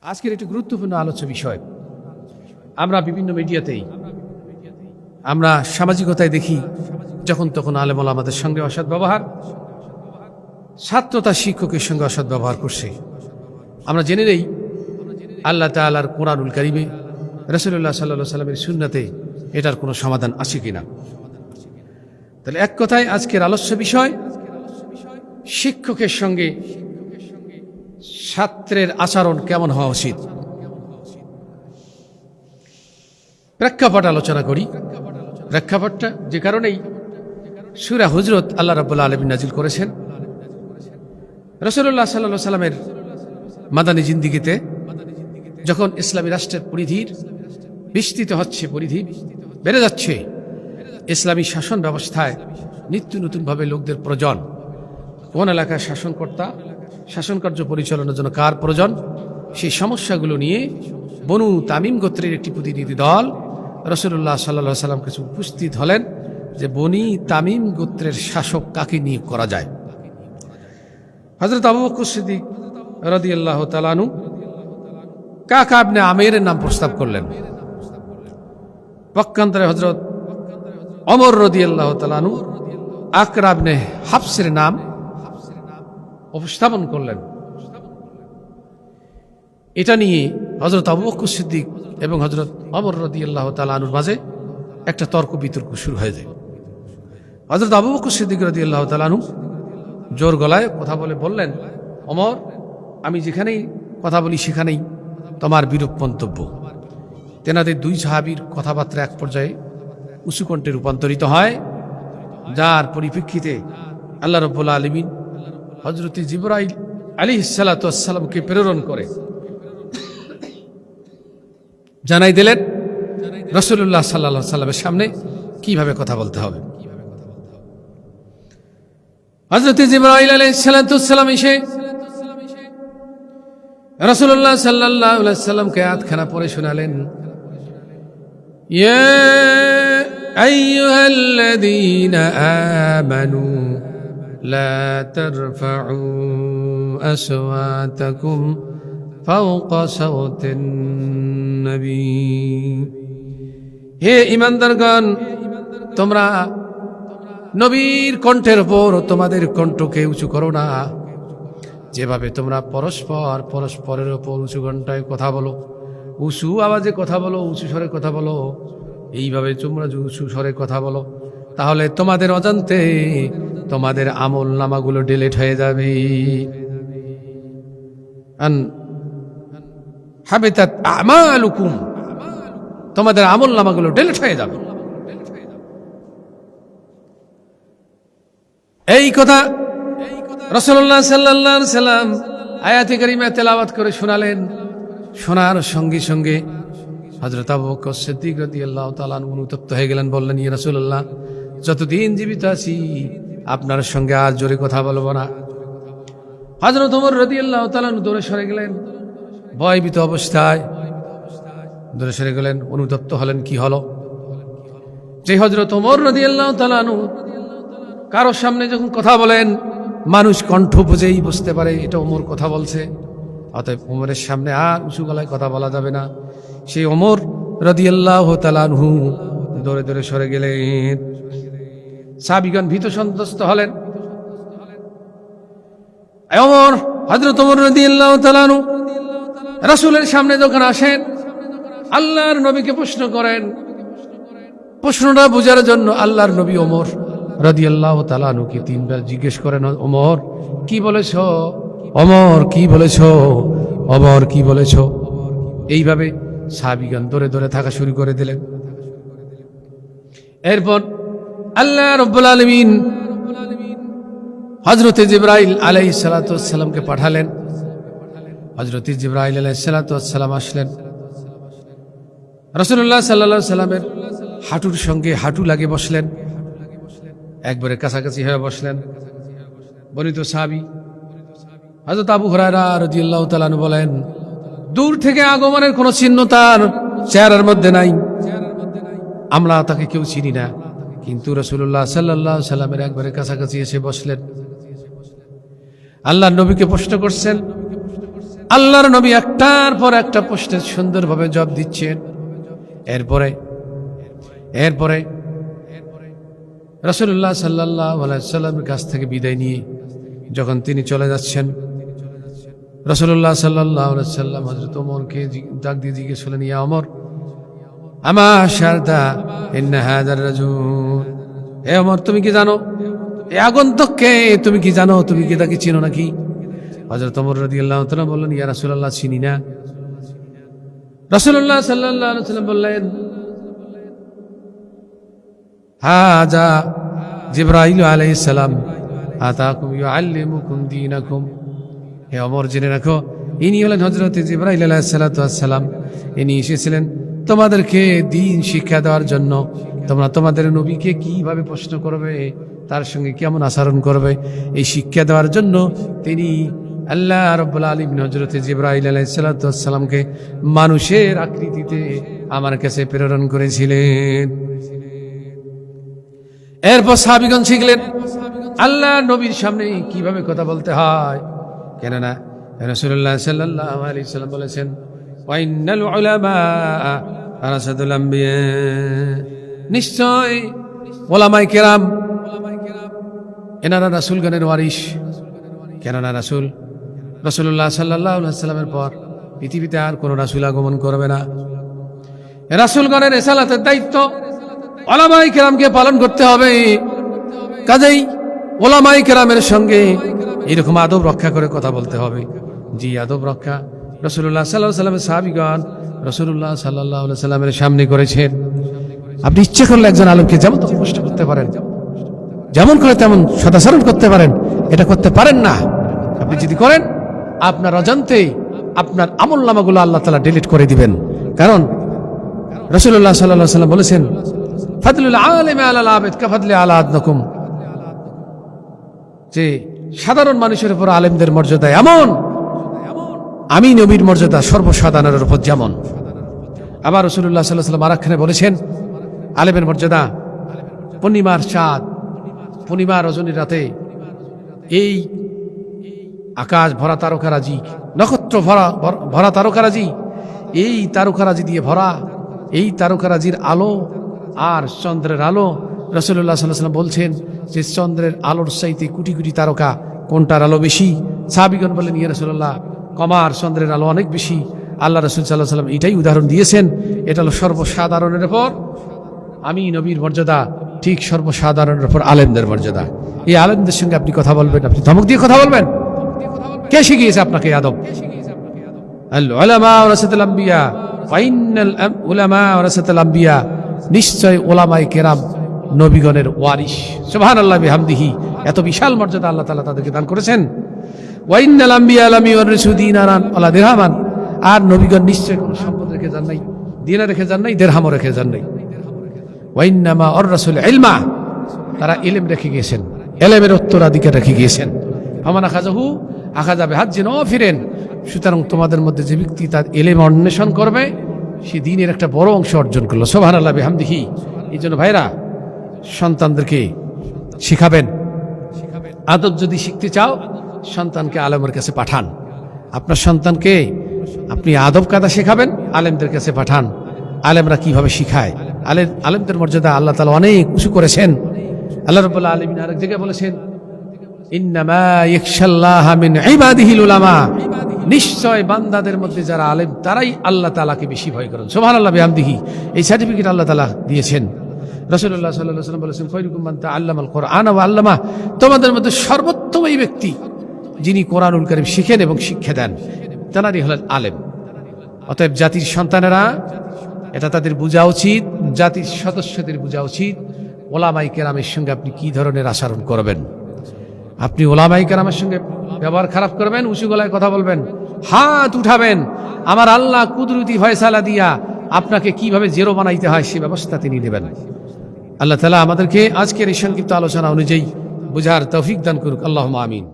আজকের একটি গুরুত্বপূর্ণ আলোচ্য বিষয়। আমরা বিভিন্ন মিডিয়াতেই, আমরা সামাজিকতায় দেখি যখন তখন আলেম ওলামাদের সঙ্গে অসৎ ব্যবহার, ছাত্র তার শিক্ষকের সঙ্গে অসৎ ব্যবহার করছে। আমরা জেনে নেই আল্লাহ তাআলার কোরআনুল কারীমে, রাসূলুল্লাহ সাল্লাল্লাহু আলাইহি সাল্লামের সুন্নাতে এটার কোনো সমাধান আছে কিনা। তাহলে এক কথায় আজকের আলোচ্য বিষয়, শিক্ষকের সঙ্গে ছাত্রের আচরণ কেমন হওয়া উচিত। প্রেক্ষাপট আলোচনা করি। প্রেক্ষাপটটা যে কারণেই সূরা হুজরাত আল্লাহ রাব্বুল আলামিন নাজিল করেছেন রাসূলুল্লাহ সাল্লাল্লাহু আলাইহি সাল্লামের মাদানী জিন্দেগিতে, যখন ইসলামী রাষ্ট্রের পরিধির বিস্তৃত হচ্ছে, পরিধি বেড়ে যাচ্ছে, ইসলামী শাসন ব্যবস্থায় নিত্য নতুনভাবে লোকদের প্রয়োজন। কোন এলাকায় শাসনকর্তা, শাসন কার্য পরিচালনার জন্য কার প্রয়োজন, সেই সমস্যাগুলো নিয়ে বনু তামিম গোত্রের একটি প্রতিনিধি দল রাসূলুল্লাহ সাল্লাল্লাহু আলাইহি সাল্লাম কাছে উপস্থিত হলেন যে বনি তামিম গোত্রের শাসক কাকে নিয়োগ করা যায়। হযরত আবু বকর সিদ্দিক রাদিয়াল্লাহু তাআলা আনহু কাকা ইবনে আমিরের নাম প্রস্তাব করলেন। পক্ষান্তরে হযরত ওমর রাদিয়াল্লাহু তাআলা আনহু আকরা ইবনে হাফসের নাম উপস্থাপন করলেন। এটা নিয়ে হযরত আবু বকর সিদ্দিক এবং হযরত ওমর রাদিয়াল্লাহু তাআলা আনহুর মাঝে একটা তর্ক বিতর্ক শুরু হয়ে যায়। হযরত আবু বকর সিদ্দিক রাদিয়াল্লাহু তাআলা আনহু জোর গলায় কথা বলে বললেন, ওমর, আমি যেখানেই কথা বলি সেখানেই তোমার বিরূপ মন্তব্য। তেনাদের দুই সাহাবীর কথাবার্তা এক পর্যায়ে উঁচু কণ্ঠে রূপান্তরিত হয়, যার পরিপ্রেক্ষিতে আল্লাহ রাব্বুল আলামিন হযরত জিবরাইল আলাইহিস সালাতু ওয়াস সালামকে প্রেরণ করে জানাই দিলেন রাসূলুল্লাহ সাল্লাল্লাহু আলাইহি সাল্লামের সামনে কিভাবে কথা বলতে হবে। হযরত জিবরাইল আলাইহিস সালাতু ওয়াস সালাম এসে রাসূলুল্লাহ সাল্লাল্লাহু আলাইহি সাল্লামকে আয়াতখানা পড়ে শোনালেন, ইয়া আইয়ুহাল্লাযীনা আমানু লা তারফাউ আসওয়াতাকুম ফাওকা সাওতিন নবী। হে ঈমানদারগণ, তোমরা নবীর কণ্ঠের উপর তোমাদের কণ্ঠকে উঁচু করো না। যেভাবে তোমরা পরস্পরের উপর উঁচু কণ্ঠায় কথা বলো, উঁচু আওয়াজে কথা বলো, উঁচু স্বরে কথা বলো, এইভাবে তোমরা উঁচু স্বরে কথা বলো, তাহলে তোমাদের অজান্তে তোমাদের আমল নামাগুলো ডিলিট হয়ে যাবে। হাবিতাত আমালুকুম, তোমাদের আমল নামাগুলো ডিলিট হয়ে যাবে। এই কথা রাসূলুল্লাহ সাল্লাল্লাহু আলাইহি সাল্লাম আয়াতে কারিমা তেলাওয়াত করে শোনালেন। শোনার সঙ্গে সঙ্গে হযরত আবু বকর সিদ্দিক রাদিয়াল্লাহু তাআলা অনুতপ্ত হয়ে গেলেন। বললেন, ইয়া রাসূলুল্লাহ, যতদিন জীবিত আছি আপনার সঙ্গে আর জোরে কথা বলবো না। হযরত ওমর রাদিয়াল্লাহু তাআলা দূরে সরে গেলেন, ভয়ভীত অবস্থায় দূরে সরে গেলেন, অনুতপ্ত হলেন। কি হলো? যে হযরত ওমর রাদিয়াল্লাহু তাআলা কারোর সামনে যখন কথা বলেন, মানুষ কণ্ঠ বুঝেই বুঝতে পারে এটা ওমর কথা বলছে, অতএব ওমরের সামনে আর উঁচু গলায় কথা বলা যাবে না। সেই ওমর রাদিয়াল্লাহু তাআলা আনহু দৌড়ে দৌড়ে সরে গেলেন। সাহাবীগণ ভীত সন্ত্রস্ত হলেন। ওমর, হযরত ওমর রাদিয়াল্লাহু তাআলা আনহু রাসূলের সামনে যখন আসেন, আল্লাহর নবীকে প্রশ্ন করেন। প্রশ্নটা বোঝার জন্য আল্লাহর নবী ওমর রাদিয়াল্লাহু তাআলা আনহুকে তিনবার জিজ্ঞেস করেন, ওমর কি বলেছ, ওমর কি বলেছ, ওমর কি বলেছ। এইভাবে সাহাবীগণ ধরে ধরে থাকা শুরু করে দিলেন। এরপর আল্লাহ রাব্বুল আলামিন হযরত জিবরাইল আলাইহিস সালাতু ওয়াস সালামকে পাঠালেন। হযরত জিবরাইল আলাইহিস সালাতু ওয়াস সালাম আসলেন, রাসূলুল্লাহ সাল্লাল্লাহু আলাইহি সাল্লামের হাঁটুর সঙ্গে হাঁটু লাগে বসলেন, একবারে কাছাকাছি হয়ে বসলেন। বর্ণিত সাহাবী হযরত আবু হুরায়রা রাদিয়াল্লাহু তাআলা আনহু বলেন, দূর থেকে আগমনের কোনো চিহ্ন তার চেহারার মধ্যে নাই, আমরা তাকে কেউ চিনি না, কিন্তু রাসূলুল্লাহ সাল্লাল্লাহু আলাইহি সাল্লামের একবারে কাছাকাছি এসে বসলেন। আল্লাহর নবীকে প্রশ্ন করছেন, আল্লাহর নবী একটার পর একটা প্রশ্নের সুন্দরভাবে জবাব দিচ্ছেন। এরপরে রাসূলুল্লাহ সাল্লাল্লাহু আলাইহি ওয়াসাল্লামের কাছ থেকে বিদায় নিয়ে যখন তিনি চলে যাচ্ছেন, রাসূলুল্লাহ সাল্লাল্লাহু আলাইহি ওয়াসাল্লাম হযরত ওমরকে ডাক দিয়ে জিজ্ঞেস করলেন, ইয়া ওমর, আমা শারদা ইন্না হাযার রাজুল, হে ওমর, তুমি কি জানো এই আগন্তুককে? তুমি কি জানো? তুমি কি তাকে চিনো নাকি? হযরত ওমর রাদিয়াল্লাহু তাআলা বললেন, ইয়া রাসূলুল্লাহ, চিনি না। রাসূলুল্লাহ সাল্লাল্লাহু আলাইহি ওয়াসাল্লাম বললেন, হাযা জিবরাইল আলাইহিস সালাম আতাকুম ইউআল্লিমুকুম দীনাকুম। হে ওমর, জেনে রাখো, ইনি হলেন হযরত জিবরাইল আলাইহিস সালাতু ওয়াস সালাম। ইনি এসেছিলেন তোমাদেরকে দ্বীন শিক্ষা দেওয়ার জন্য। তোমরা তোমাদের নবীকে কিভাবে প্রশ্ন করবে, তার সঙ্গে কেমন আচরণ করবে, এই শিক্ষা দেওয়ার জন্য তিনি আল্লাহ রাব্বুল আলামিন হযরত জিবরাইল আলাইহিস সালাতু ওয়াস সালামকে মানুষের আকৃতিতে আমার কাছে প্রেরণ করেছিলেন। এরপর সাহাবীগণ শিখলেন আল্লাহ নবীর সামনে কিভাবে কথা বলতে হয়। কেননা রাসূলুল্লাহ সাল্লাল্লাহু আলাইহি ওয়াসাল্লাম বলেছেন, ওয়া ইন্নাল উলামা ওয়ারাসাতুল আম্বিয়া, নিশ্চয় ওলামায়ে কেরাম এনারা রাসূলগণের ওয়ারিশ। কেননা রাসূলুল্লাহ সাল্লাল্লাহু আলাইহি ওয়াসাল্লামের পর পৃথিবীতে আর কোনো রাসূল আগমন করবে না। রাসূলগণের রিসালাতের দায়িত্ব ওলামায়ে কেরামকে পালন করতে হবে। কাজেই ওলামায়ে কেরামের সঙ্গে এরকম আদব রক্ষা করে কথা বলতে হবে। জি, আদব রক্ষা রাসূলুল্লাহ সাল্লাল্লাহু আলাইহি ওয়াসাল্লামের সাহাবীগণ রাসূলুল্লাহ সাল্লাল্লাহু আলাইহি ওয়াসাল্লামের সামনে করেছেন। আপনি ইচ্ছে করলে একজন আলেমকে যেমন তেমন প্রশ্ন করতে পারেন, যেমন করে তেমন সদাচরণ করতে পারেন, এটা করতে পারেন না। আপনি যদি করেন, আপনার অজান্তেই আপনার আমলনামাগুলো আল্লাহ তাআলা ডিলিট করে দিবেন। কারণ রাসূলুল্লাহ সাল্লাল্লাহু আলাইহি ওয়াসাল্লাম বলেছেন, ফাদলুল আলিমি আলাল আবিদ কাফাদলি আলা আদনাকুম, যে সাধারণ মানুষের উপর আলেমদের মর্যাদা এমন, আমি নবীর মর্যাদা সর্বসাধারণের উপর যেমন। আবার রাসূলুল্লাহ সাল্লাল্লাহু আলাইহি ওয়াসাল্লাম আরেকখানে বলেছেন, আলেমের মর্যাদা পূর্ণিমার চাঁদ, পূর্ণিমা রজনীর রাতে এই আকাশ ভরা তারকারাজি, নক্ষত্র ভরা তারকারাজি, এই তারকারাজি দিয়ে ভরা, এই তারকারাজির আলো আর চন্দ্রের আলো। রাসূলুল্লাহ সাল্লাল্লাহু আলাইহি ওয়াসাল্লাম বলছেন যে চন্দ্রের আলোর চাইতে কোটি কোটি তারকা, কোনটার আলো বেশি? সাহাবীগণ বলেন, ইয়া রাসূলুল্লাহ, কমার চন্দ্রের আলো অনেক বেশি। আল্লাহ রাসূল সাল্লাল্লাহু আলাইহি ওয়াসাল্লাম এটাই উদাহরণ দিয়েছেন। এটা হলো সর্বসাধারণের উপর আমি নবীর মর্যাদা, ঠিক সর্বসাধারণের উপর আলেমদের মর্যাদা। এই আলেমদের সঙ্গে আপনি কথা বলবেন, আপনি ধমক দিয়ে কথা বলবেন? কে শিখিয়েছে আপনাকে আদব? আল উলামা ওয়ারাসাতুল আম্বিয়া ওয়া ইন্নাল উলামা ওয়ারাসাতুল আম্বিয়া, নিশ্চয় ওলামায়ে কেরাম নবীগণের ওয়ারিশ। সুবহানাল্লাহ বিহামদিহি, এত বিশাল মর্যাদা আল্লাহ তাআলা তাদেরকে দান করেছেন। ওয়া ইন্নাল আম্বিয়া লাম ইউরিসু দিনারান ওয়ালা দিরহামান, আর নবীগণ নিশ্চয় কোনো সম্পদ রেখে যান নাই, দিনার রেখে যান নাই, দিরহামও রেখে যান নাই। ওয়া ইন্নামা ওয়ারাসুল ইলমা, তারা ইলম রেখে গিয়েছেন, ইলমের উত্তরাধিকার রেখে গিয়েছেন। ফামান আখাযাহু আখাযা বিহাজ্জিন ওয়াফিরিন, সুতরাং তোমাদের মধ্যে যে ব্যক্তি তার ইলম অন্বেষণ করবে, সে দ্বীনের একটা বড় অংশ অর্জন করলো। সুবহানাল্লাহ বিহামদিহি। এই জন্য ভাইরা, সন্তানদেরকে শিখাবেন। আদব যদি শিখতে চাও, সন্তানকে আলেমের কাছে পাঠান। আপনার সন্তানকে আপনি আদব কায়দা শেখাবেন, আলেমদের কাছে পাঠান। আলেমরা কিভাবে শিখায়, আলেমদের মর্যাদা আল্লাহ তাআলা অনেক উঁচু করেছেন। আল্লাহ রাব্বুল আলামিন আরেক জায়গায় বলেছেন, ইন্নামা ইয়াখশাল্লাহা মিন ইবাদিহিল উলামা, নিশ্চয় বান্দাদের মধ্যে যারা আলেম তারাই আল্লাহ তাআলাকে বেশি ভয় করেন। সুবহানাল্লাহ বিহামদিহি। এই সার্টিফিকেট আল্লাহ তাআলা দিয়েছেন। রাসূলুল্লাহ সাল্লাল্লাহু আলাইহি ওয়াসাল্লাম বলেছেন, খায়রুকুম মান তাআল্লামাল কুরআন ওয়া আল্লামা, তোমাদের মধ্যে সর্বোত্তম এই ব্যক্তি যিনি কোরআনুল কারীম শিখেন এবং শিক্ষা দেন, তাঁরাই হলেন আলেম। অতএব জাতির সন্তানেরা, এটা তাদের বোঝা উচিত, জাতির সদস্যদের বোঝা উচিত, ওলামায়ে কেরামের সঙ্গে আপনি কি ধরনের আচরণ করবেন। আপনি ওলামায়ে কেরামের সঙ্গে ব্যবহার খারাপ করবেন, উঁচু গলায় কথা বলবেন, হাত উঠাবেন, আমার আল্লাহ কুদরতি ফয়সালা দিয়া আপনাকে কিভাবে জেরো বানাইতে হয় সে ব্যবস্থা তিনি নেবেন। আল্লাহ তাআলা আমাদেরকে আজকের এই সংক্ষিপ্ত আলোচনা অনুযায়ী বুঝার তৌফিক দান করুক। আল্লাহুম্মা আমিন।